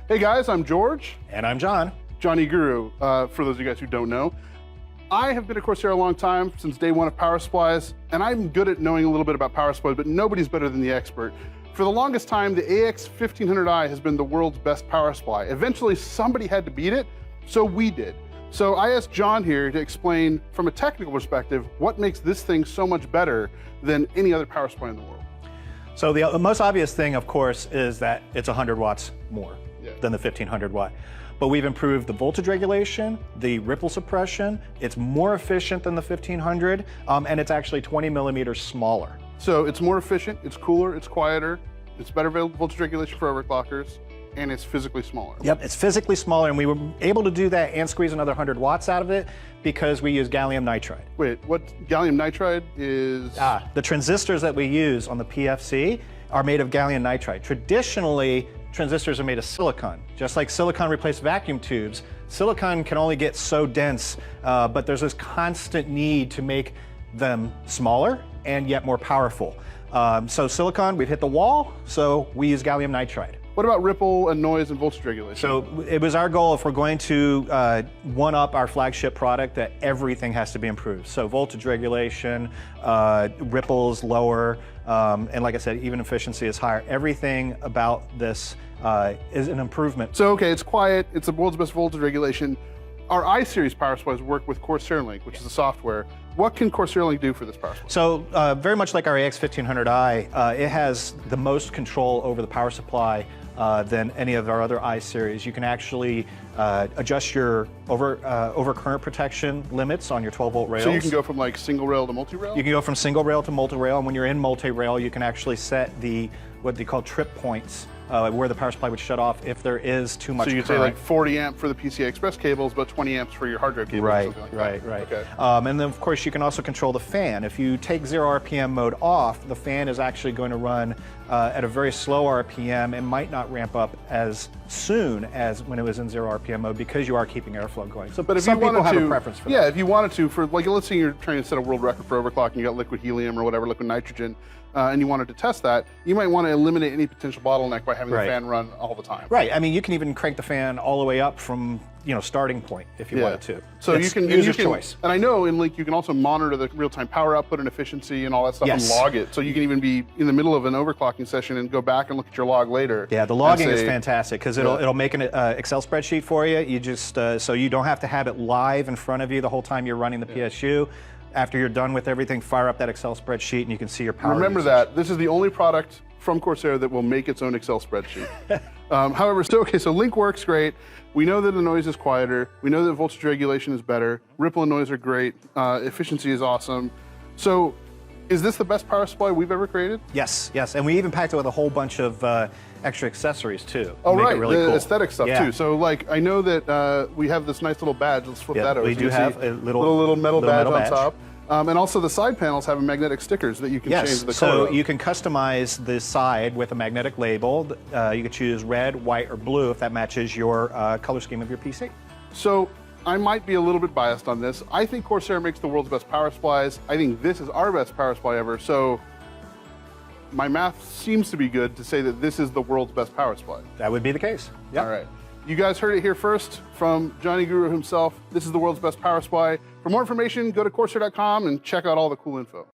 Hey guys, I'm George. And I'm John. Johnny Guru, for those of you guys who don't know. I have been at Corsair a long time, since day one of power supplies, and I'm good at knowing a little bit about power supplies, but nobody's better than the expert. For the longest time, the AX1500i has been the world's best power supply. Eventually, somebody had to beat it, so we did. So I asked John here to explain, from a technical perspective, what makes this thing so much better than any other power supply in the world. So the most obvious thing, of course, is that it's 100 watts more than the 1500 watt. But we've improved the voltage regulation, the ripple suppression. It's more efficient than the 1500, and it's actually 20 millimeters smaller. So it's more efficient, it's cooler, it's quieter, it's better voltage regulation for overclockers, and it's physically smaller. Yep, it's physically smaller, and we were able to do that and squeeze another 100 watts out of it because we use gallium nitride. Wait, what gallium nitride is? The transistors that we use on the PFC are made of gallium nitride. Traditionally, transistors are made of silicon. Just like silicon replaced vacuum tubes, silicon can only get so dense, but there's this constant need to make them smaller and yet more powerful. So silicon, we've hit the wall, so we use gallium nitride. What about ripple and noise and voltage regulation? So it was our goal, if we're going to one-up our flagship product, that everything has to be improved. So voltage regulation, ripples lower, and like I said, even efficiency is higher. Everything about this is an improvement. So okay, it's quiet, it's the world's best voltage regulation. Our I-Series power supplies work with Corsair Link, which is the software. What can Corsair Link do for this power supply? So very much like our AX1500i, it has the most control over the power supply than any of our other I-Series. You can actually adjust your overcurrent protection limits on your 12-volt rails. So you can go from like single rail to multi-rail? You can go from single rail to multi-rail, and when you're in multi-rail, you can actually set what they call trip points, where the power supply would shut off if there is too much current. So you say like 40 amp for the PCI Express cables, but 20 amps for your hard drive cables. Right, or something right. like that. Okay. And then of course you can also control the fan. If you take 0 RPM mode off, the fan is actually going to run at a very slow RPM and might not ramp up as soon as when it was in 0 RPM mode because you are keeping airflow going. So, but if some you people wanted have to, a preference for that. Yeah, if you wanted to, for like, let's say you're trying to set a world record for overclocking, you got liquid helium or whatever, liquid nitrogen, and you wanted to test that, you might want to eliminate any potential bottleneck by having the fan run all the time. Right. I mean, you can even crank the fan all the way up from starting point if you wanted to. So you can use your choice. And I know in Link you can also monitor the real-time power output and efficiency and all that stuff and log it. So you can even be in the middle of an overclocking session and go back and look at your log later. Yeah, the logging is fantastic because it'll make an Excel spreadsheet for you. You just so you don't have to have it live in front of you the whole time you're running the PSU. After you're done with everything, fire up that Excel spreadsheet and you can see your power Remember usage. that this is the only product from Corsair that will make its own Excel spreadsheet. However, so Link works great. We know that the noise is quieter. We know that voltage regulation is better. Ripple and noise are great. Efficiency is awesome. So is this the best power supply we've ever created? Yes, yes. And we even packed it with a whole bunch of extra accessories too. Oh, right, it really the cool. aesthetic stuff too. So like, I know that we have this nice little badge. Let's flip that over. We do have a little metal badge on top. And also the side panels have magnetic stickers that you can change the color so you can customize the side with a magnetic label. You can choose red, white, or blue if that matches your color scheme of your PC. So I might be a little bit biased on this. I think Corsair makes the world's best power supplies. I think this is our best power supply ever. So my math seems to be good to say that this is the world's best power supply. That would be the case. Yep. All right. You guys heard it here first from Johnny Guru himself. This is the world's best power supply. For more information, go to Corsair.com and check out all the cool info.